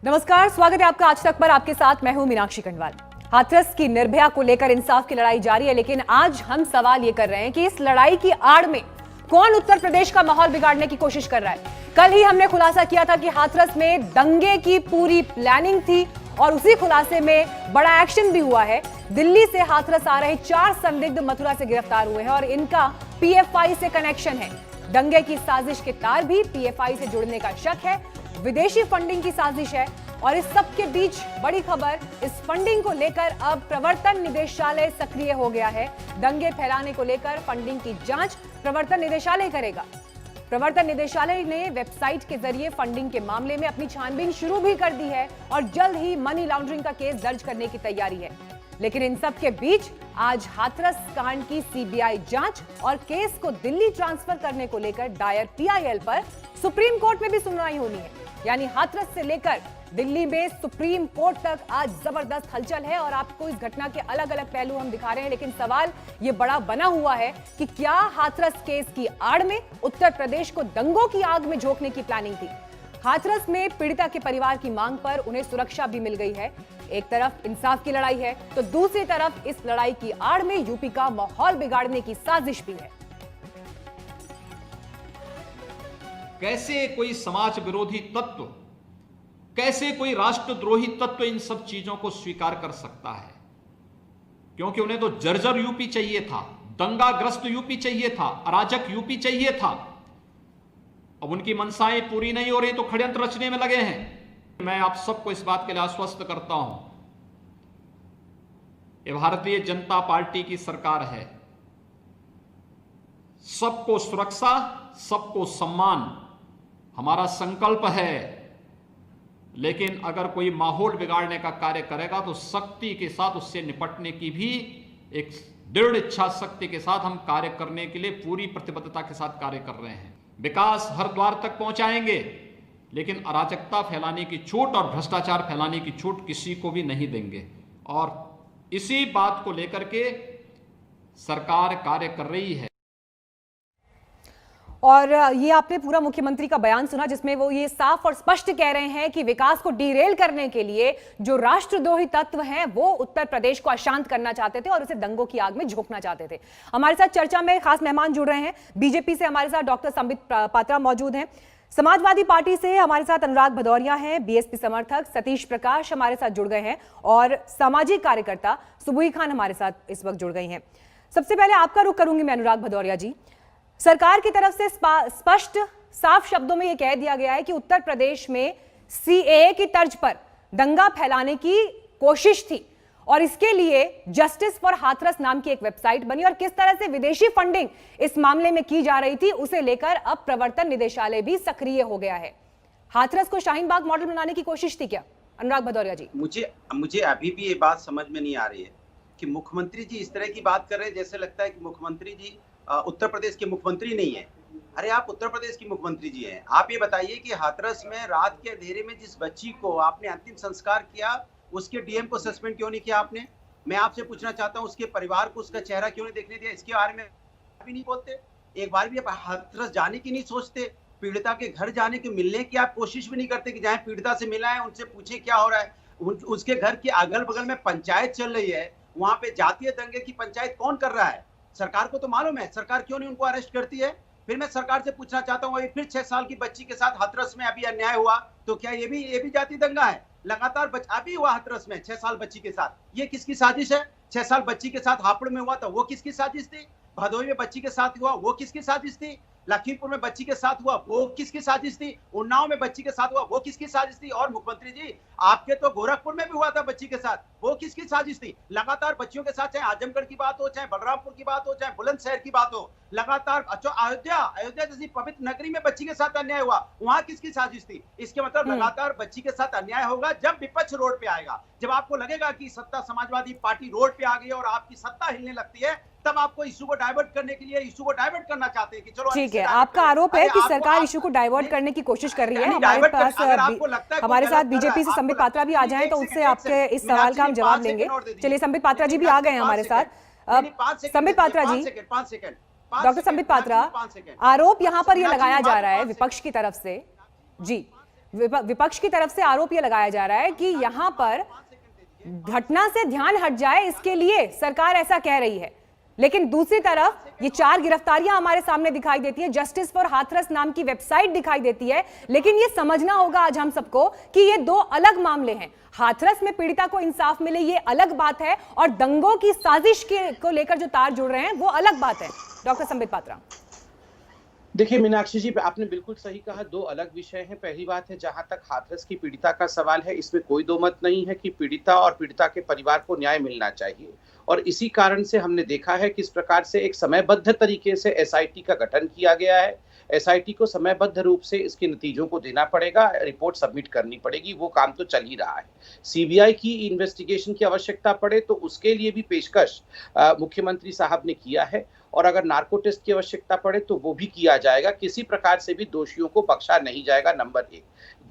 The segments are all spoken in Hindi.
नमस्कार, स्वागत है आपका आज तक पर। आपके साथ मैं हूं मीनाक्षी खंडवाल। हाथरस की निर्भया को लेकर इंसाफ की लड़ाई जारी है, लेकिन आज हम सवाल ये कर रहे हैं कि इस लड़ाई की आड़ में कौन उत्तर प्रदेश का माहौल बिगाड़ने की कोशिश कर रहा है। कल ही हमने खुलासा किया था कि हाथरस में दंगे की पूरी प्लानिंग थी और उसी खुलासे में बड़ा एक्शन भी हुआ है। दिल्ली से हाथरस आ रहे 4 संदिग्ध मथुरा से गिरफ्तार हुए हैं और इनका पीएफआई से कनेक्शन है। दंगे की साजिश के तार भी पीएफआई से जुड़ने का शक है। विदेशी फंडिंग की साजिश है और इस सब के बीच बड़ी खबर, इस फंडिंग को लेकर अब प्रवर्तन निदेशालय सक्रिय हो गया है। दंगे फैलाने को लेकर फंडिंग की जांच प्रवर्तन निदेशालय करेगा। प्रवर्तन निदेशालय ने वेबसाइट के जरिए फंडिंग के मामले में अपनी छानबीन शुरू भी कर दी है और जल्द ही मनी लॉन्ड्रिंग का केस दर्ज करने की तैयारी है। लेकिन इन सब के बीच आज हाथरस कांड की सीबीआई जांच और केस को दिल्ली ट्रांसफर करने को लेकर दायर पीआईएल पर सुप्रीम कोर्ट में भी सुनवाई होनी है। यानी हाथरस से लेकर दिल्ली में सुप्रीम कोर्ट तक आज जबरदस्त हलचल है और आपको इस घटना के अलग अलग पहलू हम दिखा रहे हैं। लेकिन सवाल ये बड़ा बना हुआ है कि क्या हाथरस केस की आड़ में उत्तर प्रदेश को दंगों की आग में झोंकने की प्लानिंग थी। हाथरस में पीड़िता के परिवार की मांग पर उन्हें सुरक्षा भी मिल गई है। एक तरफ इंसाफ की लड़ाई है तो दूसरी तरफ इस लड़ाई की आड़ में यूपी का माहौल बिगाड़ने की साजिश भी है। कैसे कोई समाज विरोधी तत्व, कैसे कोई राष्ट्रद्रोही तत्व इन सब चीजों को स्वीकार कर सकता है? क्योंकि उन्हें तो जर्जर यूपी चाहिए था, दंगाग्रस्त यूपी चाहिए था, अराजक यूपी चाहिए था। अब उनकी मंशाएं पूरी नहीं हो रही तो षड्यंत्र रचने में लगे हैं। मैं आप सबको इस बात के लिए आश्वस्त करता हूं, ये भारतीय जनता पार्टी की सरकार है। सबको सुरक्षा, सबको सम्मान हमारा संकल्प है। लेकिन अगर कोई माहौल बिगाड़ने का कार्य करेगा तो शक्ति के साथ उससे निपटने की भी एक दृढ़ इच्छा शक्ति के साथ हम कार्य करने के लिए पूरी प्रतिबद्धता के साथ कार्य कर रहे हैं। विकास हर द्वार तक पहुंचाएंगे, लेकिन अराजकता फैलाने की छूट और भ्रष्टाचार फैलाने की छूट किसी को भी नहीं देंगे। और इसी बात को लेकर के सरकार कार्य कर रही है। और ये आपने पूरा मुख्यमंत्री का बयान सुना जिसमें वो ये साफ और स्पष्ट कह रहे हैं कि विकास को डीरेल करने के लिए जो राष्ट्रद्रोही तत्व हैं वो उत्तर प्रदेश को अशांत करना चाहते थे और उसे दंगों की आग में झोंकना चाहते थे। हमारे साथ चर्चा में खास मेहमान जुड़ रहे हैं। बीजेपी से हमारे साथ डॉक्टर संबित पात्रा मौजूद हैं। समाजवादी पार्टी से हमारे साथ अनुराग भदौरिया हैं। बीएसपी समर्थक सतीश प्रकाश हमारे साथ जुड़ गए हैं और सामाजिक कार्यकर्ता सुबुई खान हमारे साथ इस वक्त जुड़ गई हैं। सबसे पहले आपका रुख करूंगी मैं अनुराग भदौरिया जी। सरकार की तरफ से स्पष्ट साफ शब्दों में यह कह दिया गया है कि उत्तर प्रदेश में सीएए की तर्ज पर दंगा फैलाने की कोशिश थी और इसके लिए जस्टिस फॉर हाथरस नाम की एक वेबसाइट बनी और किस तरह से विदेशी फंडिंग इस मामले में की जा रही थी उसे लेकर अब प्रवर्तन निदेशालय भी सक्रिय हो गया है। हाथरस को शाहीन बाग मॉडल बनाने की कोशिश थी क्या? अनुराग भदौरिया जी, मुझे अभी भी ये बात समझ में नहीं आ रही है कि मुख्यमंत्री जी इस तरह की बात कर रहे हैं जैसे लगता है कि मुख्यमंत्री जी उत्तर प्रदेश के मुख्यमंत्री नहीं है। अरे आप उत्तर प्रदेश की मुख्यमंत्री जी हैं। आप ये बताइए कि हाथरस में रात के अंधेरे में जिस बच्ची को आपने अंतिम संस्कार किया उसके डीएम को सस्पेंड क्यों नहीं किया आपने? मैं आपसे पूछना चाहता हूं उसके परिवार को उसका चेहरा क्यों नहीं देखने दिया? इसके बारे में भी नहीं बोलते, एक बार भी आप हाथरस जाने की नहीं सोचते, पीड़िता के घर जाने के मिलने की आप कोशिश भी नहीं करते कि जाए पीड़िता से मिला है, उनसे पूछे क्या हो रहा है। उसके घर के अगल बगल में पंचायत चल रही है, वहां पे जातीय दंगे की पंचायत कौन कर रहा है? सरकार को तो मालूम है, सरकार क्यों नहीं उनको अरेस्ट करती है? फिर मैं सरकार से पूछना चाहता हूँ, फिर 6 साल की बच्ची के साथ हाथरस में अभी अन्याय हुआ तो क्या ये भी जाति दंगा है? लगातार अभी हुआ हाथरस में 6 साल बच्ची के साथ, ये किसकी साजिश है? 6 साल बच्ची के साथ हापुड़ में हुआ था, वो किसकी साजिश थी? भदोही में बच्ची के साथ हुआ, वो किसकी साजिश थी? लखीमपुर में बच्ची के साथ हुआ, वो किसकी साजिश थी? उन्नाव में बच्ची के साथ हुआ, वो किसकी साजिश थी? और मुख्यमंत्री जी आपके तो गोरखपुर में भी हुआ था बच्ची के साथ, वो किसकी साजिश थी? लगातार बच्चियों के साथ, चाहे आजमगढ़ की बात हो, चाहे बलरामपुर की बात हो, चाहे बुलंदशहर की बात हो, लगातार अयोध्या जैसी पवित्र नगरी में बच्ची के साथ अन्याय हुआ, वहां किसकी साजिश थी? इसके मतलब लगातार बच्ची के साथ अन्याय होगा जब विपक्ष रोड पे आएगा, जब आपको लगेगा कि सत्ता समाजवादी पार्टी रोड पे आ गई और आपकी सत्ता हिलने लगती है, तब आपको इशू को डाइवर्ट करने के लिए इशू को डाइवर्ट करना चाहते हैं कि चलो ठीक है। आपका आरोप है कि सरकार इशू को डाइवर्ट करने की कोशिश कर रही है। हमारे पास हमारे साथ बीजेपी से संबित पात्रा भी आ जाएं तो उससे आपके इस सवाल का हम जवाब लेंगे। चलिए, संबित पात्रा जी भी आ गए हैं हमारे साथ। संबित पात्रा जी, डॉक्टर संबित पात्रा, आरोप यहाँ पर यह लगाया जा रहा है विपक्ष की तरफ से जी विपक्ष की तरफ से आरोप यह लगाया जा रहा है कि यहां पर घटना से ध्यान हट जाए, इसके लिए सरकार ऐसा कह रही है। लेकिन दूसरी तरफ ये 4 गिरफ्तारियां हमारे सामने दिखाई देती है, जस्टिस फॉर हाथरस नाम की वेबसाइट दिखाई देती है। लेकिन ये समझना होगा आज हम सबको कि ये 2 अलग मामले हैं। हाथरस में पीड़िता को इंसाफ मिले ये अलग बात है, और दंगों की साजिश को लेकर जो तार जुड़ रहे हैं वो अलग बात है। डॉक्टर संबित पात्रा। देखिए मीनाक्षी जी, आपने बिल्कुल सही कहा, 2 अलग विषय हैं। पहली बात है, जहां तक हाथरस की पीड़िता का सवाल है, इसमें कोई दो मत नहीं है कि पीड़िता और पीड़िता के परिवार को न्याय मिलना चाहिए। और इसी कारण से हमने देखा है किस प्रकार से एक समयबद्ध तरीके से एसआईटी का गठन किया गया है। एसआईटी को समयबद्ध रूप से इसके नतीजों को देना पड़ेगा, रिपोर्ट सबमिट करनी पड़ेगी, वो काम तो चल ही रहा है। सीबीआई की इन्वेस्टिगेशन की आवश्यकता पड़े तो उसके लिए भी पेशकश मुख्यमंत्री साहब ने किया है, और अगर नार्को टेस्ट की आवश्यकता पड़े तो वो भी किया जाएगा। किसी प्रकार से भी दोषियों को बख्शा नहीं जाएगा। नंबर 1,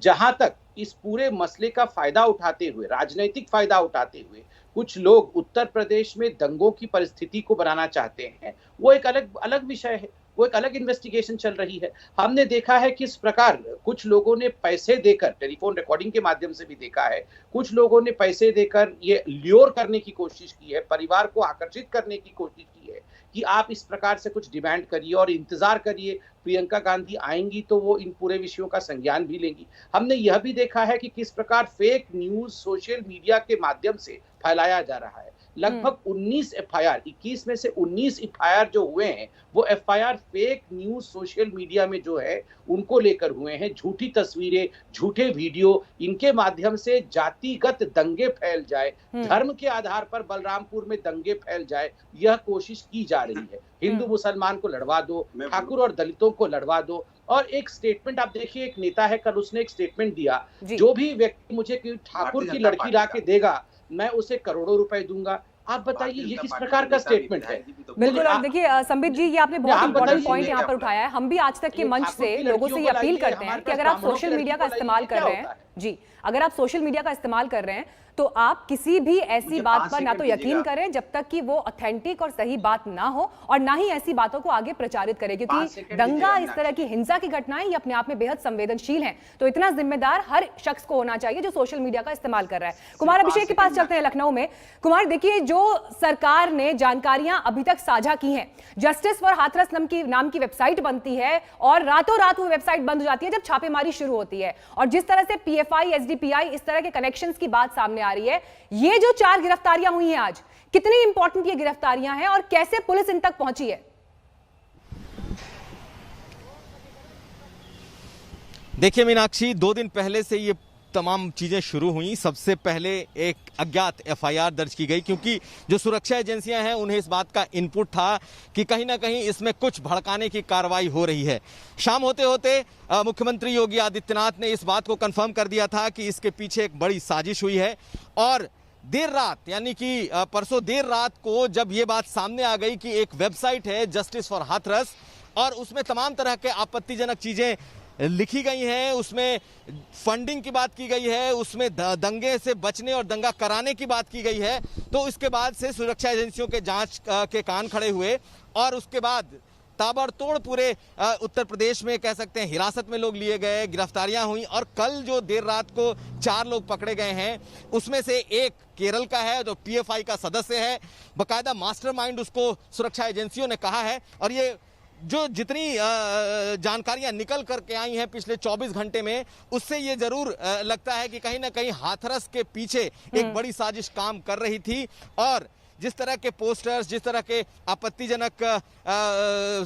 जहां तक इस पूरे मसले का फायदा उठाते हुए, राजनीतिक फायदा उठाते हुए कुछ लोग उत्तर प्रदेश में दंगों की परिस्थिति को बनाना चाहते हैं, वो एक अलग विषय है, वो एक अलग इन्वेस्टिगेशन चल रही है। हमने देखा है किस प्रकार कुछ लोगों ने पैसे देकर, टेलीफोन रिकॉर्डिंग के माध्यम से भी देखा है, कुछ लोगों ने पैसे देकर ये ल्योर करने की कोशिश की है, परिवार को आकर्षित करने की कोशिश की है कि आप इस प्रकार से कुछ डिमांड करिए और इंतजार करिए, प्रियंका गांधी आएंगी तो वो इन पूरे विषयों का संज्ञान भी लेंगी। हमने यह भी देखा है कि किस प्रकार फेक न्यूज सोशल मीडिया के माध्यम से फैलाया जा रहा है। लगभग 19 एफआईआर, 21 में से 19 एफआईआर जो हुए हैं वो FIR fake news social media में जो है उनको लेकर हुए हैं। झूठी तस्वीरें, झूठे वीडियो, इनके माध्यम से जातिगत दंगे फैल जाए, धर्म के आधार पर बलरामपुर में दंगे फैल जाए, यह कोशिश की जा रही है। हिंदू मुसलमान को लड़वा दो, ठाकुर और दलितों को लड़वा दो। और एक स्टेटमेंट आप देखिए, एक नेता है, कल उसने एक स्टेटमेंट दिया, जो भी व्यक्ति मुझे ठाकुर की लड़की ला के देगा मैं उसे करोड़ों रुपए दूंगा। आप बताइए ये किस प्रकार का स्टेटमेंट है? बिल्कुल। और देखिए संबित जी, ये आपने बहुत इंपॉर्टेंट पॉइंट यहाँ पर उठाया है। हम भी आज तक के मंच से लोगों से ये अपील करते हैं कि अगर आप सोशल मीडिया का इस्तेमाल कर रहे हैं, जी, अगर आप सोशल मीडिया का इस्तेमाल कर रहे हैं तो आप किसी भी ऐसी बात पर ना तो यकीन करें जब तक कि वो ऑथेंटिक और सही बात ना हो, और ना ही ऐसी बातों को आगे प्रचारित करें, क्योंकि दंगा, इस तरह की हिंसा की घटनाएं ये अपने आप में बेहद संवेदनशील हैं। तो इतना जिम्मेदार हर शख्स को होना चाहिए जो सोशल मीडिया का इस्तेमाल कर रहा है। कुमार अभिषेक के पास चलते हैं लखनऊ में। कुमार, देखिए, जो सरकार ने जानकारियां अभी तक साझा की हैं, जस्टिस फॉर हाथरस नाम की वेबसाइट बनती है और रातों रात वो वेबसाइट बंद हो जाती है जब छापेमारी शुरू होती है, और जिस तरह से पीएफआई, एसडीपीआई, इस तरह के कनेक्शंस की बात सामने आ रही है, ये जो 4 गिरफ्तारियां हुई हैं आज, कितनी इंपॉर्टेंट ये गिरफ्तारियां हैं और कैसे पुलिस इन तक पहुंची है? देखिए मीनाक्षी, 2 दिन पहले से ये तमाम चीजें शुरू हुई। सबसे पहले एक अज्ञात एफआईआर दर्ज की गई, क्योंकि जो सुरक्षा एजेंसियां हैं उन्हें इस बात का इनपुट था कि कहीं ना कहीं इसमें कुछ भड़काने की कार्रवाई हो रही है। शाम होते होते मुख्यमंत्री योगी आदित्यनाथ ने इस बात को कंफर्म कर दिया था कि इसके पीछे एक बड़ी साजिश हुई है। और देर रात, यानी कि परसों देर रात को जब ये बात सामने आ गई कि एक वेबसाइट है जस्टिस फॉर हाथरस और उसमें तमाम तरह के आपत्तिजनक चीजें लिखी गई हैं, उसमें फंडिंग की बात की गई है, उसमें दंगे से बचने और दंगा कराने की बात की गई है, तो इसके बाद से सुरक्षा एजेंसियों के जांच के कान खड़े हुए और उसके बाद ताबड़तोड़ पूरे उत्तर प्रदेश में कह सकते हैं हिरासत में लोग लिए गए, गिरफ्तारियां हुई। और कल जो देर रात को 4 लोग पकड़े गए हैं, उसमें से एक केरल का है जो पीएफआई का सदस्य है, बकायदा मास्टरमाइंड उसको सुरक्षा एजेंसियों ने कहा है। और ये जो जितनी जानकारियां निकल करके आई हैं पिछले 24 घंटे में, उससे ये जरूर लगता है कि कहीं ना कहीं हाथरस के पीछे एक बड़ी साजिश काम कर रही थी। और जिस तरह के पोस्टर्स, जिस तरह के आपत्तिजनक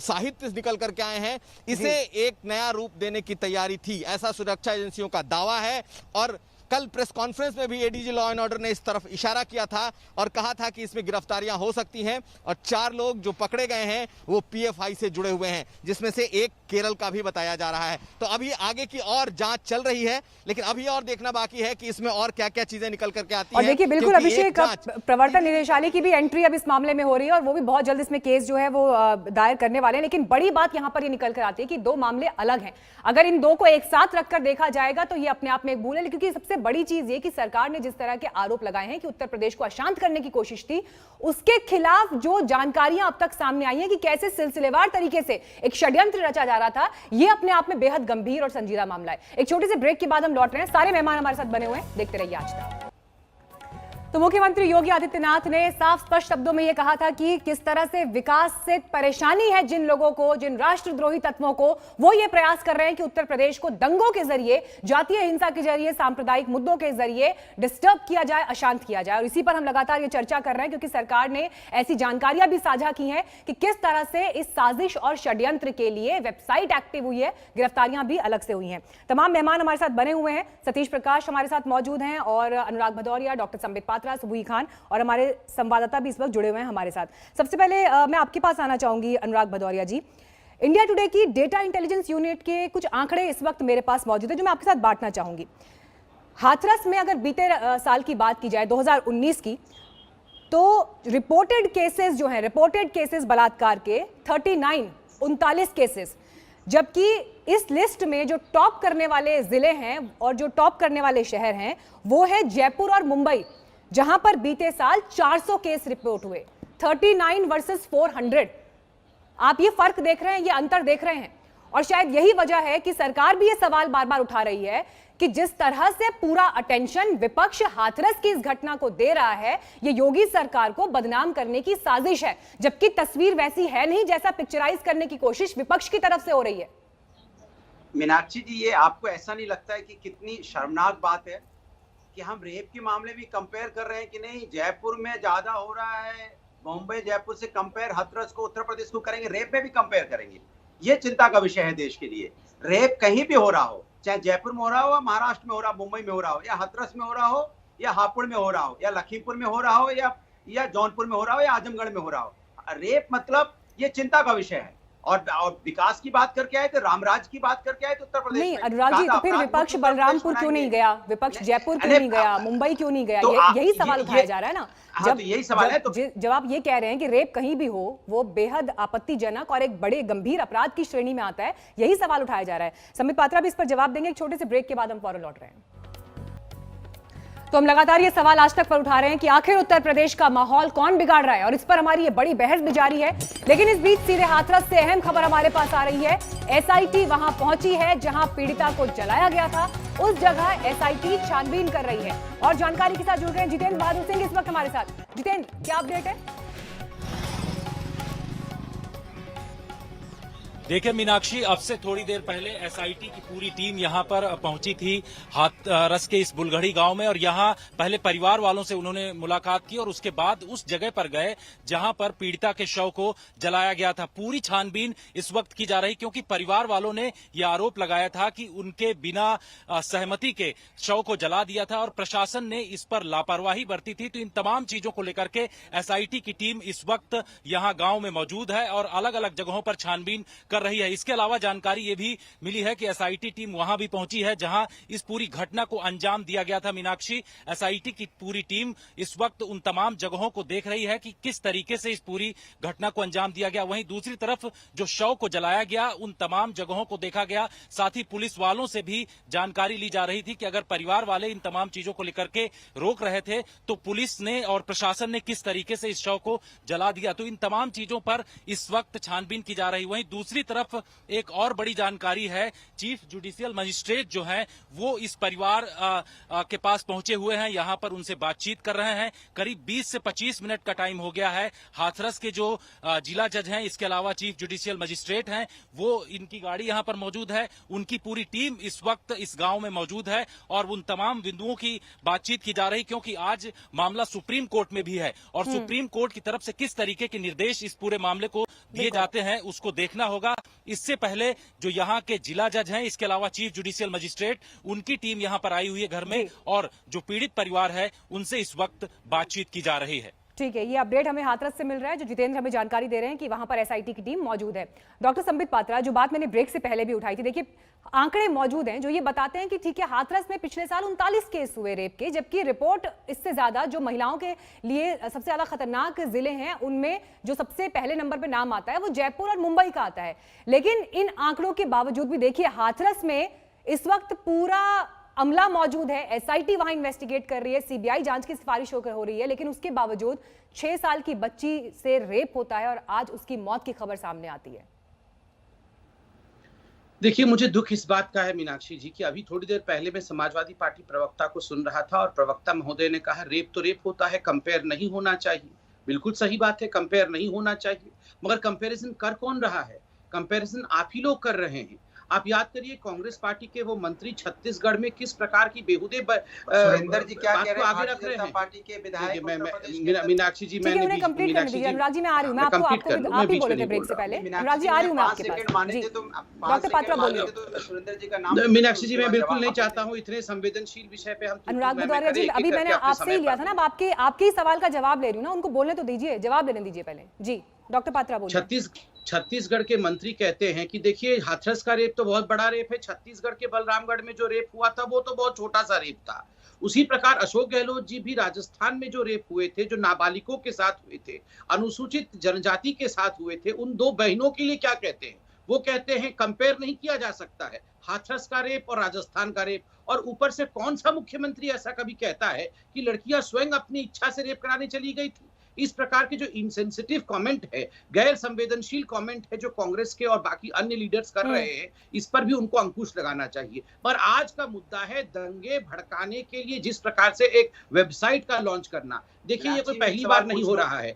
साहित्य निकल करके आए हैं, इसे एक नया रूप देने की तैयारी थी, ऐसा सुरक्षा एजेंसियों का दावा है। और कल प्रेस कॉन्फ्रेंस में भी एडीजी लॉ एंड ऑर्डर ने इस तरफ इशारा किया था और कहा था कि इसमें गिरफ्तारियां हो सकती हैं। और 4 लोग जो पकड़े गए हैं वो पीएफआई से जुड़े हुए हैं, जिसमें से एक केरल का भी बताया जा रहा है। तो अभी आगे की और जांच चल रही है, लेकिन अभी और देखना बाकी है कि इसमें और क्या क्या चीजें निकल करके आती हैं। और देखिए, बिल्कुल अभिषेक, प्रवर्तन निदेशालय की भी एंट्री अब इस मामले में हो रही है और वो भी बहुत जल्द इसमें केस जो है वो दायर करने वाले हैं। लेकिन बड़ी बात यहां पर ये निकल कर आती है कि 2 मामले अलग हैं। अगर इन 2 को एक साथ रखकर देखा जाएगा तो ये अपने आप में एक भूल है, क्योंकि सबसे बड़ी चीज ये कि सरकार ने जिस तरह के आरोप लगाए हैं कि उत्तर प्रदेश को अशांत करने की कोशिश थी, उसके खिलाफ जो जानकारियां अब तक सामने आई हैं कि कैसे सिलसिलेवार तरीके से एक षड्यंत्र रचा जा रहा था, यह अपने आप में बेहद गंभीर और संजीदा मामला है। एक छोटे से ब्रेक के बाद हम लौट रहे हैं। सारे मेहमान हमारे साथ बने हुए हैं, देखते रहिए आज तक। तो मुख्यमंत्री योगी आदित्यनाथ ने साफ स्पष्ट शब्दों में यह कहा था कि किस तरह से विकास से परेशानी है जिन लोगों को, जिन राष्ट्रद्रोही तत्वों को, वो ये प्रयास कर रहे हैं कि उत्तर प्रदेश को दंगों के जरिए, जातीय हिंसा के जरिए, सांप्रदायिक मुद्दों के जरिए डिस्टर्ब किया जाए, अशांत किया जाए। और इसी पर हम लगातार ये चर्चा कर रहे हैं क्योंकि सरकार ने ऐसी जानकारियां भी साझा की हैं कि किस तरह से इस साजिश और षड्यंत्र के लिए वेबसाइट एक्टिव हुई है, गिरफ्तारियां भी अलग से हुई हैं। तमाम मेहमान हमारे साथ बने हुए हैं। सतीश प्रकाश हमारे साथ मौजूद हैं और अनुराग भदौरिया, डॉक्टर संबित पात्रा, सुबुई खान और हमारे संवाददाता भी इस वक्त जुड़े हुए हैं हमारे साथ। सबसे पहले मैं आपके पास आना चाहूंगी अनुराग भदौरिया जी। इंडिया टुडे की डेटा इंटेलिजेंस यूनिट के कुछ आंकड़े इस वक्त मेरे पास मौजूद है जो मैं आपके साथ बांटना चाहूंगी। हाथरस में अगर बीते साल की बात की जाए 2019 की, तो रिपोर्टेड केसेस जो हैं, रिपोर्टेड केसेस बलात्कार के 39 केसेस, जबकि इस लिस्ट में जो टॉप करने वाले जिले हैं और जो टॉप करने वाले शहर हैं वो है जयपुर और मुंबई, जहां पर बीते साल 400 केस रिपोर्ट हुए। 39 वर्सेस 400। आप ये फर्क देख रहे हैं, ये अंतर देख रहे हैं। और शायद यही वजह है कि सरकार भी ये सवाल बार बार उठा रही है कि जिस तरह से पूरा अटेंशन विपक्ष हाथरस की इस घटना को दे रहा है, ये योगी सरकार को बदनाम करने की साजिश है, जबकि तस्वीर वैसी है नहीं जैसा पिक्चराइज करने की कोशिश विपक्ष की तरफ से हो रही है। मीनाक्षी जी, ये आपको ऐसा नहीं लगता है कि कितनी शर्मनाक बात है कि हम रेप के मामले भी कंपेयर कर रहे हैं कि नहीं, जयपुर में ज्यादा हो रहा है, मुंबई जयपुर से कंपेयर हाथरस को उत्तर प्रदेश को करेंगे, रेप में भी कंपेयर करेंगे। ये चिंता का विषय है देश के लिए। रेप कहीं भी हो रहा हो, चाहे जयपुर में हो रहा हो, महाराष्ट्र में हो रहा हो, मुंबई में हो रहा हो, या हाथरस में हो रहा हो, या हापुड़ में हो रहा हो, या लखीमपुर में हो रहा हो, या जौनपुर में हो रहा हो, या आजमगढ़ में हो रहा हो, रेप मतलब ये चिंता का विषय है। और विकास की बात करके आए तो रामराज की बात करके आए तो उत्तर प्रदेश नहीं अनुराग जी, तो फिर विपक्ष बलरामपुर क्यों नहीं गया, विपक्ष जयपुर क्यों नहीं गया, मुंबई क्यों नहीं गया? यही सवाल उठाया जा रहा है ना। जब यही सवाल है, तो जब आप ये कह रहे हैं कि रेप कहीं भी हो वो बेहद आपत्तिजनक और एक बड़े गंभीर अपराध की श्रेणी में आता है, यही सवाल उठाया जा रहा है। संबित पात्रा भी इस पर जवाब देंगे। एक छोटे से ब्रेक के बाद हम फौरन लौट रहे हैं। तो हम लगातार ये सवाल आज तक पर उठा रहे हैं कि आखिर उत्तर प्रदेश का माहौल कौन बिगाड़ रहा है, और इस पर हमारी ये बड़ी बहस भी जारी है। लेकिन इस बीच सीधे हाथरस से अहम खबर हमारे पास आ रही है। एसआईटी वहां पहुंची है जहां पीड़िता को जलाया गया था, उस जगह एसआईटी छानबीन कर रही है। और जानकारी के साथ जुड़ गए हैं जितेंद्र बहादुर सिंह इस वक्त हमारे साथ। जितेंद्र, क्या अपडेट है? देखिए मीनाक्षी, अब से थोड़ी देर पहले एसआईटी की पूरी टीम यहां पर पहुंची थी हाथरस के इस बुलगढ़ी गांव में, और यहां पहले परिवार वालों से उन्होंने मुलाकात की और उसके बाद उस जगह पर गए जहां पर पीड़िता के शव को जलाया गया था। पूरी छानबीन इस वक्त की जा रही, क्योंकि परिवार वालों ने यह आरोप लगाया था कि उनके बिना सहमति के शव को जला दिया था और प्रशासन ने इस पर लापरवाही बरती थी। तो इन तमाम चीजों को लेकर के एसआईटी की टीम इस वक्त यहां गांव में मौजूद है और अलग अलग जगहों पर छानबीन कर रही है। इसके अलावा जानकारी ये भी मिली है कि एसआईटी टीम वहां भी पहुंची है जहां इस पूरी घटना को अंजाम दिया गया था। मीनाक्षी, एसआईटी की पूरी टीम इस वक्त उन तमाम जगहों को देख रही है कि किस तरीके से इस पूरी घटना को अंजाम दिया गया। वहीं दूसरी तरफ जो शव को जलाया गया उन तमाम जगहों को देखा गया। साथ ही पुलिस वालों से भी जानकारी ली जा रही थी कि अगर परिवार वाले इन तमाम चीजों को लेकर के रोक रहे थे तो पुलिस ने और प्रशासन ने किस तरीके से इस शव को जला दिया। तो इन तमाम चीजों पर इस वक्त छानबीन की जा रही। वहीं दूसरी तरफ एक और बड़ी जानकारी है, चीफ जुडिशियल मजिस्ट्रेट जो हैं वो इस परिवार के पास पहुंचे हुए हैं, यहां पर उनसे बातचीत कर रहे हैं। करीब 20 से 25 मिनट का टाइम हो गया है। हाथरस के जो जिला जज हैं, इसके अलावा चीफ जुडिशियल मजिस्ट्रेट हैं, वो इनकी गाड़ी यहां पर मौजूद है। उनकी पूरी टीम इस वक्त इस गांव में मौजूद है और उन तमाम बिंदुओं की बातचीत की जा रही, क्योंकि आज मामला सुप्रीम कोर्ट में भी है और सुप्रीम कोर्ट की तरफ से किस तरीके के निर्देश इस पूरे मामले को दिए जाते हैं उसको देखना होगा। इससे पहले जो यहाँ के जिला जज हैं, इसके अलावा चीफ जुडिशियल मजिस्ट्रेट, उनकी टीम यहाँ पर आई हुई है घर में और जो पीड़ित परिवार है उनसे इस वक्त बातचीत की जा रही है। ठीक है, ये अपडेट हमें हाथरस से मिल रहा है, जो जितेंद्र हमें जानकारी दे रहे हैं कि वहां पर एसआईटी की टीम मौजूद है। डॉक्टर संबित पात्रा, जो बात मैंने ब्रेक से पहले भी उठाई थी, देखिए आंकड़े मौजूद हैं जो ये बताते हैं कि ठीक है, हाथरस में पिछले साल 39 केस हुए रेप के, जबकि रिपोर्ट इससे ज्यादा जो महिलाओं के लिए सबसे ज्यादा खतरनाक जिले हैं उनमें जो सबसे पहले नंबर पर नाम आता है वो जयपुर और मुंबई का आता है। लेकिन इन आंकड़ों के बावजूद भी देखिए हाथरस में इस वक्त पूरा अमला मौजूद है, एसआईटी वहां इन्वेस्टिगेट कर रही है, सीबीआई जांच की सिफारिश होकर हो रही है, लेकिन उसके बावजूद 6 साल की बच्ची से रेप होता है और आज उसकी मौत की खबर सामने आती है। देखिए, मुझे दुख इस बात का है मीनाक्षी जी कि अभी थोड़ी देर पहले मैं समाजवादी पार्टी प्रवक्ता को सुन रहा था और प्रवक्ता महोदय ने कहा रेप तो रेप होता है, कंपेयर नहीं होना चाहिए। बिल्कुल सही बात है, कंपेयर नहीं होना चाहिए, मगर कंपैरिजन कर कौन रहा है? कंपैरिजन आप ही लोग कर रहे हैं। आप याद करिए कांग्रेस पार्टी के वो मंत्री छत्तीसगढ़ में किस प्रकार की बेहुदे सुरेंद्र जी क्या कह रहे हैं आगे रख रहे हैं पार्टी के विधायक? मीनाक्षी जी मैंने कंप्लीट करने दीजिए। अनुराग जी मैं आ रही हूं, मैं आपको आप ही बोले थे ब्रेक से पहले। अनुराग जी आ रही हूं मैं आपके पास। जी डॉक्टर पात्रा बोलिए। सुरेंद्र जी का नाम मीनाक्षी जी मैं बिल्कुल नहीं चाहता हूं इतने संवेदनशील विषय पे हम अनुराग भदौरिया जी अभी मैंने आपसे ही लिया था ना, आपके ही सवाल का जवाब ले रही हूं ना, उनको बोलने तो दीजिए, जवाब लेने दीजिए पहले। जी डॉक्टर पात्रा बोलिए। छत्तीसगढ़ के मंत्री कहते हैं कि देखिए हाथरस का रेप तो बहुत बड़ा रेप है, छत्तीसगढ़ के बलरामगढ़ में जो रेप हुआ था वो तो बहुत छोटा सा रेप था। उसी प्रकार अशोक गहलोत जी भी राजस्थान में जो रेप हुए थे, जो नाबालिगों के साथ हुए थे, अनुसूचित जनजाति के साथ हुए थे, उन 2 बहनों के लिए क्या कहते हैं? वो कहते हैं कंपेयर नहीं किया जा सकता है हाथरस का रेप और राजस्थान का रेप। और ऊपर से कौन सा मुख्यमंत्री ऐसा कभी कहता है कि लड़कियां स्वयं अपनी इच्छा से रेप कराने चली गई थी? इस प्रकार के जो इनसेंसिटिव कमेंट है, गैर संवेदनशील कमेंट है जो कांग्रेस के और बाकी अन्य लीडर्स कर रहे हैं, इस पर भी उनको अंकुश लगाना चाहिए। पर आज का मुद्दा है दंगे भड़काने के लिए जिस प्रकार से एक वेबसाइट का लॉन्च करना। देखिए ये कोई पहली बार नहीं हो रहा है।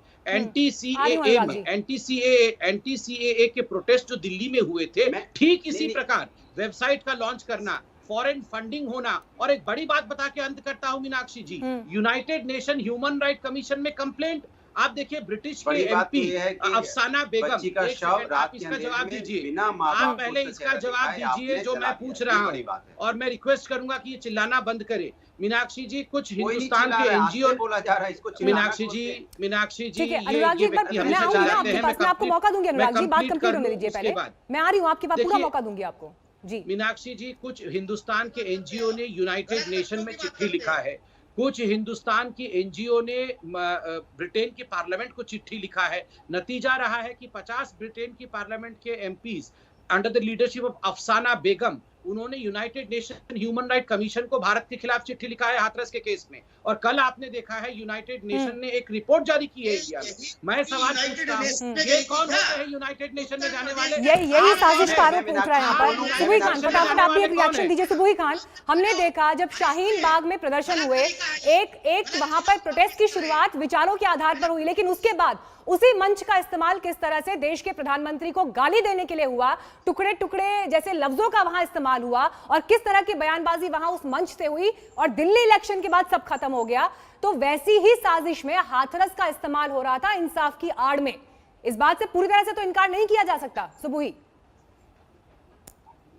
एंटी-सीएए के प्रोटेस्ट जो दिल्ली में हुए थे, ठीक इसी प्रकार वेबसाइट का लॉन्च करना, फॉरेन फंडिंग होना। और एक बड़ी बात बता के अंत करता हूं Meenakshi ji, United Nation Human Right Commission में कंप्लेंट। आप देखिए ब्रिटिश के एमपी अफसाना बेगम, आप इसका जवाब दीजिए, आप पहले इसका जवाब दीजिए जो मैं पूछ रहा हूं, और मैं रिक्वेस्ट करूंगा कि ये चिल्लाना बंद करे। मीनाक्षी जी कुछ हिंदुस्तान के एनजीओ बोला जा रहा है इसको। मीनाक्षी जी अनुराग जी मैं आऊंगी आपके पास, मैं आपको मौका दूंगी। अनुराग जी बात कंप्लीट होने दीजिए पहले, मैं आ रही हूं आपके पास, पूरा मौका दूंगी आपको। जी मीनाक्षी जी, कुछ हिंदुस्तान के एनजीओ ने यूनाइटेड नेशन में चिट्ठी लिखा है, कुछ हिंदुस्तान की एनजीओ ने ब्रिटेन की पार्लियामेंट को चिट्ठी लिखा है। नतीजा रहा है कि 50 ब्रिटेन की पार्लियामेंट के MPs under the leadership of अफसाना बेगम, उन्होंने United Nation Human Right commission को भारत के खिलाफ चिट्ठी लिखा है हाथरस के केस में। और कल आपने देखा है यूनाइटेड नेशन ने एक रिपोर्ट जारी की है इंडिया में। मैं सवाल पूछता हूं, ये कौन होते हैं यूनाइटेड नेशन में जाने वाले? यही साजिशकारों पूछ रहा है यहाँ पर। सुबुही खान फटाफट आप एक रिएक्शन दीजिए। सुबुही खान, हमने देखा जब शाहीन बाग में प्रदर्शन हुए, एक वहां पर प्रोटेस्ट की शुरुआत विचारों के आधार पर हुई, लेकिन उसके बाद उसी मंच का इस्तेमाल किस तरह से देश के प्रधानमंत्री को गाली देने के लिए हुआ, टुकड़े टुकड़े जैसे लफ्जों का वहां इस्तेमाल हुआ, और किस तरह की बयानबाजी वहां उस मंच से हुई, और दिल्ली इलेक्शन के बाद सब खत्म हो गया। तो वैसी ही साजिश में हाथरस का इस्तेमाल हो रहा था इंसाफ की आड़ में। इस बात से पूरी तरह से तो इनकार नहीं किया जा सकता। सुबुही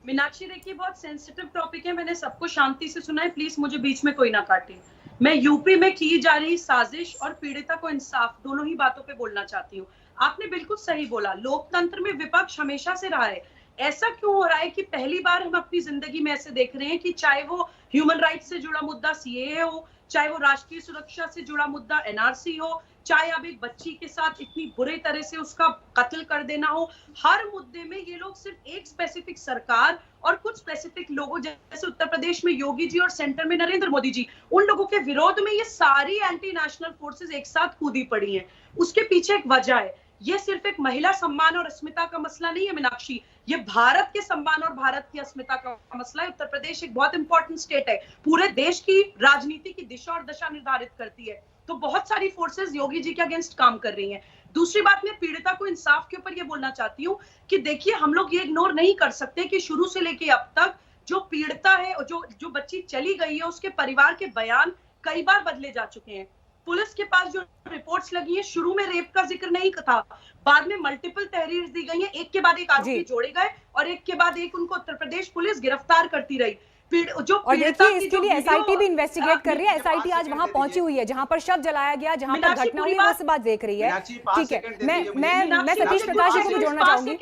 मीनाक्षी, देखिए बहुत सेंसिटिव टॉपिक है, मैंने सबको शांति से सुना है, प्लीज मुझे बीच में कोई ना काटे। मैं यूपी में की जा रही साजिश और पीड़िता को इंसाफ, दोनों ही बातों पे बोलना चाहती हूँ। आपने बिल्कुल सही बोला, लोकतंत्र में विपक्ष हमेशा से रहा है। ऐसा क्यों हो रहा है कि पहली बार हम अपनी जिंदगी में ऐसे देख रहे हैं कि चाहे वो ह्यूमन राइट्स से जुड़ा मुद्दा सीएए हो, चाहे वो राष्ट्रीय सुरक्षा से जुड़ा मुद्दा एनआरसी हो, चाहे अब एक बच्ची के साथ इतनी बुरे तरह से उसका कत्ल कर देना हो, हर मुद्दे में ये लोग सिर्फ एक स्पेसिफिक सरकार और कुछ स्पेसिफिक लोगों, जैसे उत्तर प्रदेश में योगी जी और सेंटर में नरेंद्र मोदी जी, उन लोगों के विरोध में ये सारी एंटी नेशनल फोर्सेस एक साथ कूदी पड़ी हैं। उसके पीछे एक वजह है, ये सिर्फ एक महिला सम्मान और अस्मिता का मसला नहीं है मीनाक्षी, ये भारत के सम्मान और भारत की अस्मिता का मसला है। उत्तर प्रदेश एक बहुत इंपॉर्टेंट स्टेट है, पूरे देश की राजनीति की दिशा और दशा निर्धारित करती है। तो बहुत सारी फोर्सेस योगी जी के अगेंस्ट काम कर रही हैं। दूसरी बात, मैं पीड़िता को इंसाफ के ऊपर ये बोलना चाहती हूँ कि देखिए हम लोग ये इग्नोर नहीं कर सकते कि शुरू से लेके अब तक जो पीड़िता है, जो बच्ची चली गई है, उसके परिवार के बयान कई बार बदले जा चुके हैं। पुलिस के पास जो रिपोर्ट्स लगी हैं, शुरू में रेप का जिक्र नहीं था, बाद में मल्टीपल तहरीर दी गई हैं, एक के बाद एक आरोपी जोड़े गए और एक के बाद एक उनको उत्तर प्रदेश पुलिस गिरफ्तार करती रही। और देखिए इसके लिए एसआईटी भी इन्वेस्टिगेट कर रही है। एसआईटी आज वहां पहुंची हुई है जहां पर शव जलाया गया, जहां पर घटना हुई, वो सब बात देख रही है। ठीक है, मैं सतीश प्रकाश जी को भी जोड़ना चाहूंगी।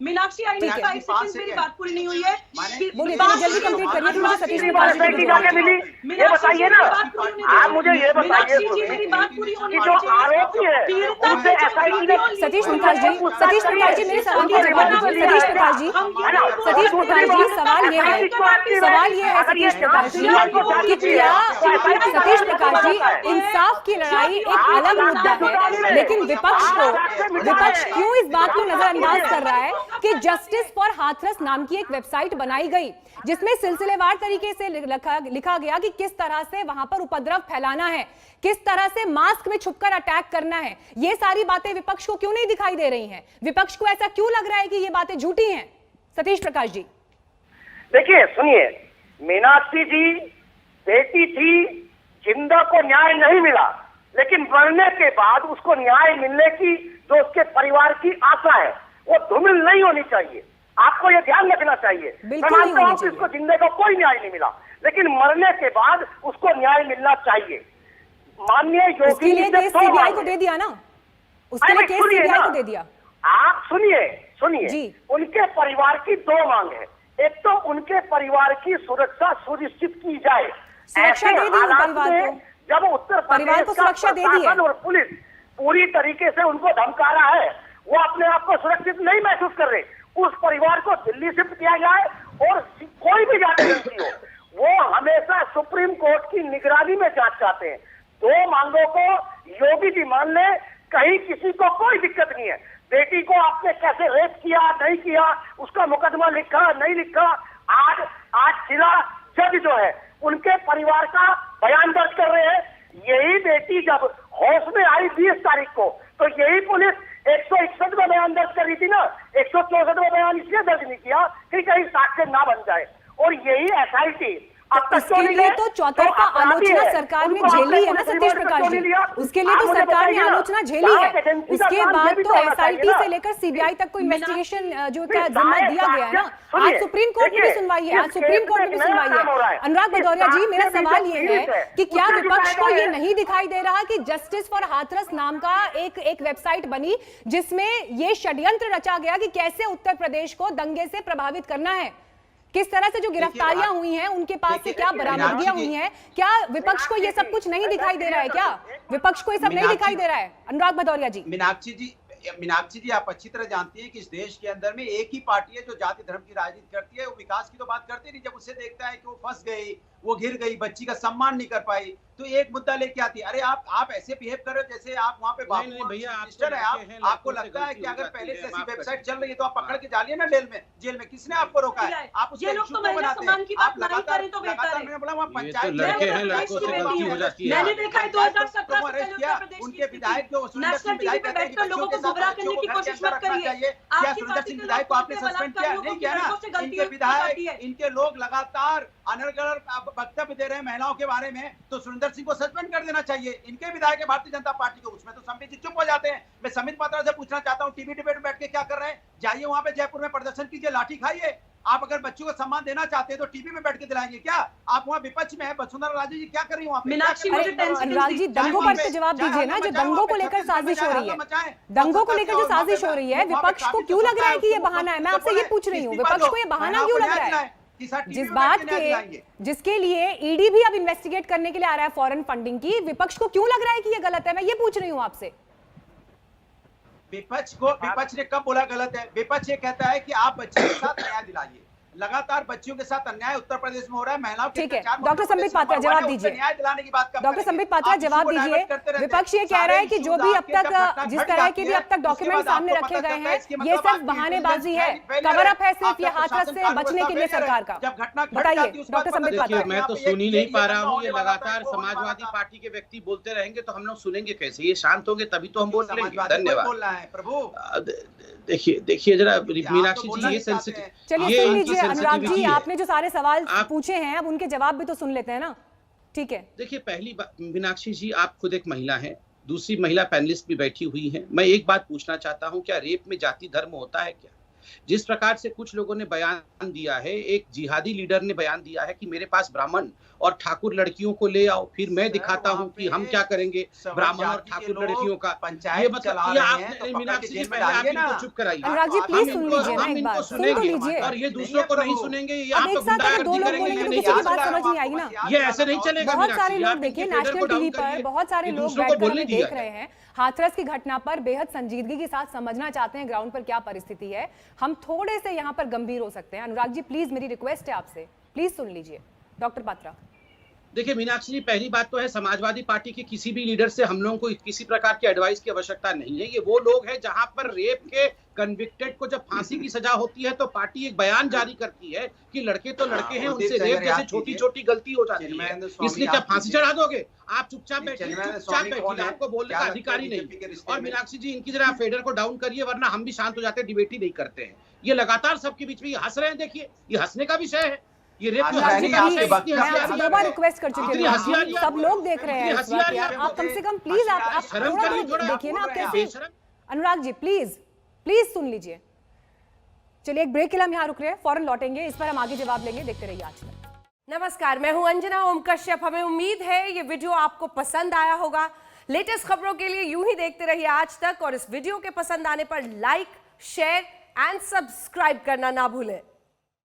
मीनाक्षी, आई 5 सेकंड, मेरी बात पूरी नहीं हुई है, बोलिए जल्दी कंप्लीट करिए। सतीश प्रकाश जी ये बताइए ना, आप मुझे ये बताइए कि जो आरोपी है उनसे एसआईटी ने सतीश प्रकाश जी मेरे सवाल का जवाब दीजिए। सतीश प्रकाश जी सवाल ये है सतीश प्रकाश जी कि क्या सतीश प्रकाश जी इंसाफ की लड़ाई एक अलग मुद्दा है, लेकिन विपक्ष क्यों इस बात को नजरअंदाज कर रहा है कि जस्टिस फॉर हाथरस नाम की एक वेबसाइट बनाई गई जिसमें सिलसिलेवार तरीके से लिखा गया कि किस तरह से वहां पर उपद्रव फैलाना है, किस तरह से मास्क में छुपकर अटैक करना है। ये सारी बातें विपक्ष को क्यों नहीं दिखाई दे रही हैं? विपक्ष को ऐसा क्यों लग रहा है कि ये बातें झूठी हैं? सतीश प्रकाश जी देखिए, सुनिए, मीनाक्षी जी बेटी थी, जिंदा को न्याय नहीं मिला, लेकिन मरने के बाद उसको न्याय मिलने की जो उसके परिवार की आशा है वो धूमिल नहीं होनी चाहिए। आपको ये ध्यान रखना चाहिए। मैं मानता हूं कि उसको जिंदे को कोई न्याय नहीं मिला, लेकिन मरने के बाद उसको न्याय मिलना चाहिए। माननीय योगी जी ने सीबीआई को दे दिया ना, उसके लिए केस सीबीआई को दे दिया। आप सुनिए, उनके परिवार की दो मांग है। एक तो उनके परिवार की सुरक्षा सुनिश्चित की जाए। सुरक्षा दे दी परिवार को, जब उत्तर परिवार को सुरक्षा दे दी है और पुलिस पूरी तरीके से उनको धमका रहा है, वो अपने आप को सुरक्षित नहीं महसूस कर रहे, उस परिवार को दिल्ली शिफ्ट किया जाए और कोई भी जांच एजेंसी हो, वो हमेशा सुप्रीम कोर्ट की निगरानी में जांच चाहते हैं। दो मांगों को योगी जी मान ले, कहीं किसी को कोई दिक्कत नहीं है। बेटी को आपने कैसे रेप किया नहीं किया, उसका मुकदमा लिखा नहीं लिखा, आज जिला जज जो है उनके परिवार का बयान दर्ज कर रहे हैं। यही बेटी जब होश में आई 20 तारीख को, तो यही पुलिस 161 में बयान दर्ज कर रही थी ना, 164 में बयान इसलिए दर्ज नहीं किया कि कहीं साक्ष्य ना बन जाए। और यही एसआईटी उसके लिए तो चौतरफा आलोचना सरकार ने झेली है ना सतीश प्रकाश जी, उसके लिए तो सरकार ने आलोचना झेली है। उसके बाद तो एसआईटी से लेकर सीबीआई तक को इन्वेस्टिगेशन जो का जिम्मा दिया गया है ना। आज सुप्रीम कोर्ट में भी सुनवाई है, अनुराग भदौरिया जी, मेरा सवाल ये है कि क्या विपक्ष को ये नहीं दिखाई दे रहा कि जस्टिस फॉर हाथरस नाम का एक वेबसाइट बनी जिसमें ये षड्यंत्र रचा गया कि कैसे उत्तर प्रदेश को दंगे से प्रभावित करना है, किस तरह से जो गिरफ्तारियां हुई हैं उनके पास से क्या बरामदगियां हुई हैं? क्या विपक्ष को ये सब कुछ नहीं दिखाई दे रहा है? क्या विपक्ष को ये सब नहीं दिखाई दे रहा है? अनुराग भदौरिया जी। मीनाक्षी जी, आप अच्छी तरह जानती हैं कि इस देश के अंदर में एक ही पार्टी है जो जाति धर्म की राजनीति करती है। वो विकास की तो बात करती नहीं। जब उसे देखता है कि वो फंस गई, वो घिर गई, बच्ची का सम्मान नहीं कर पाई, तो एक मुद्दा लेके आती है। अरे आप ऐसे बिहेव कर रहे हो जैसे आप वहाँ पे बाबू मिनिस्टर है। आपको लगता है कि अगर पहले से ऐसी वेबसाइट चल रही है तो आप पकड़ के डालिए ना जेल में। किसने आपको रोका है? आप उसके इशू को बनाते हैं। आप लगातार मैंने बोला वहाँ पंचायत मैंने देखा है 2017 उनके विधायक जो सुरेंद्र सिंह विधायक कहते हैं कि बच्चों के साथ बच्चों को घर के अंदर रखना चाहिए। क्या सुरेंद्र सिंह विधायक को आपने सस्पेंड किया? नहीं किया ना। इनके विधायक, इनके लोग लगातार अनर्गल वक्तव्य दे रहे हैं महिलाओं के बारे में, तो सुरेंद्र सिंह को सस्पेंड कर देना चाहिए। इनके विधायक है भारतीय जनता पार्टी के, उसमें तो संबित जी चुप हो जाते हैं। मैं समित पात्रा से पूछना चाहता हूँ, टीवी डिबेट में बैठ के क्या कर रहे हैं? जाइए वहां पे जयपुर में प्रदर्शन कीजिए, लाठी खाइए। आप अगर बच्चों को सम्मान देना चाहते हैं तो टीवी में बैठ के दिलाएंगे क्या? आप वहाँ विपक्ष में है, वसुंधरा राजे जी क्या कर रही है? अनुराग जी, दंगों पर तो जवाब दीजिए ना। जो दंगों को लेकर साजिश हो रही है, दंगों को लेकर जो साजिश हो रही है, विपक्ष को क्यों लग रहा है कि ये बहाना है? मैं आपसे ये पूछ रही हूँ, विपक्ष को ये बहाना क्यों लग रहा है? जिसके लिए ईडी भी अब इन्वेस्टिगेट करने के लिए आ रहा है फॉरेन फंडिंग की, विपक्ष को क्यों लग रहा है कि ये गलत है? मैं ये पूछ रही हूँ आपसे। विपक्ष ने कब बोला गलत है? विपक्ष ये कहता है कि आप बच्चों के साथ न्याय दिलाइए। लगातार बच्चियों के साथ अन्याय उत्तर प्रदेश में हो रहा है। महिलाओं के ठीक है, डॉक्टर संबित पात्रा जवाब दीजिए। न्याय दिलाने की बात डॉक्टर संबित पात्रा जवाब दीजिए। विपक्ष ये कह रहा है कि जो भी अब तक जिस तरह के भी अब तक डॉक्यूमेंट सामने रखे गए हैं, ये सब बहानेबाजी है, कवर अप है सिर्फ ये हाथरस से बचने के लिए सरकार का। बताइए डॉक्टर संबित पात्रा। मैं तो सुन ही नहीं पा रहा हूँ। ये लगातार समाजवादी पार्टी के व्यक्ति बोलते रहेंगे तो हम लोग सुनेंगे कैसे? ये शांत होंगे तभी तो हम बोलेंगे। धन्यवाद। देखिए जरा मीनाक्षी जी, ये सेंसिटिव, चलिए सुन लीजिए अनुराग जी, आपने जो सारे सवाल पूछे हैं अब उनके जवाब भी तो सुन लेते हैं ना। ठीक है, देखिए पहली बात मीनाक्षी जी, आप खुद एक महिला हैं, दूसरी महिला पैनलिस्ट भी बैठी हुई हैं। मैं एक बात पूछना चाहता हूं, क्या रेप में जाति धर्म होता है क्या? जिस प्रकार से कुछ लोगों ने बयान दिया है, एक जिहादी लीडर ने बयान दिया है कि मेरे पास ब्राह्मण और ठाकुर लड़कियों को ले आओ, फिर मैं दिखाता हूं कि हम क्या करेंगे ब्राह्मण और ठाकुर लड़कियों का। ये मतलब ये आपने मीनाक्षी जी पहले आप इनको चुप कराइए। अनुराग जी प्लीज सुन लीजिए ना एक बार, सुन तो लीजिए। और ये दूसरों को नहीं सुनेंगे, ये अब आप एक साथ अगर दो लोग बोलेंगे तो किसी की बात समझ नहीं आएगी ना। ये ऐसे नहीं चलेगा। बहुत सारे लोग देखिए नेशनल टीवी पर बहुत सारे लोग बैठकर हमें देख रहे हैं, हाथरस की घटना पर बेहद संजीदगी के साथ समझना चाहते हैं ग्राउंड पर क्या परिस्थिति है। हम थोड़े से यहाँ पर गंभीर हो सकते हैं। अनुराग जी प्लीज मेरी रिक्वेस्ट है आपसे, प्लीज सुन लीजिए। डॉक्टर पात्रा देखिए मीनाक्षी जी, पहली बात तो है समाजवादी पार्टी के किसी भी लीडर से हम लोगों को किसी प्रकार की एडवाइस की आवश्यकता नहीं है। ये वो लोग हैं जहां पर रेप के कन्विक्टेड को जब फांसी की सजा होती है तो पार्टी एक बयान जारी करती है कि लड़के तो लड़के हैं, उनसे रेप जैसे छोटी छोटी गलती हो जाती है, इसलिए क्या फांसी चढ़ा दोगे? आप चुपचाप बैठिए, आपको बोलने का अधिकारी नहीं। और मीनाक्षी जी इनकी जरा फेडर को डाउन करिए, वरना हम भी शांत हो जाते हैं, डिबेट ही नहीं करते हैं। ये लगातार सबके बीच में हंस रहे हैं, देखिए ये हंसने का विषय है। ये रेप दो बार रिक्वेस्ट कर चुके हैं, सब लोग देख रहे हैं इस वक्त यार, आप कम से कम प्लीज आप थोड़ा देखिए ना, आप कैसे। अनुराग जी प्लीज प्लीज सुन लीजिए। चलिए एक ब्रेक के लिए हम यहाँ रुक रहे हैं, फौरन लौटेंगे, इस पर हम आगे जवाब लेंगे। देखते रहिए आज तक। नमस्कार, मैं हूं अंजना ओम कश्यप। हमें उम्मीद है ये वीडियो आपको पसंद आया होगा। लेटेस्ट खबरों के लिए यूं ही देखते रहिए आज तक, और इस वीडियो के पसंद आने पर लाइक, शेयर एंड सब्सक्राइब करना ना भूलें।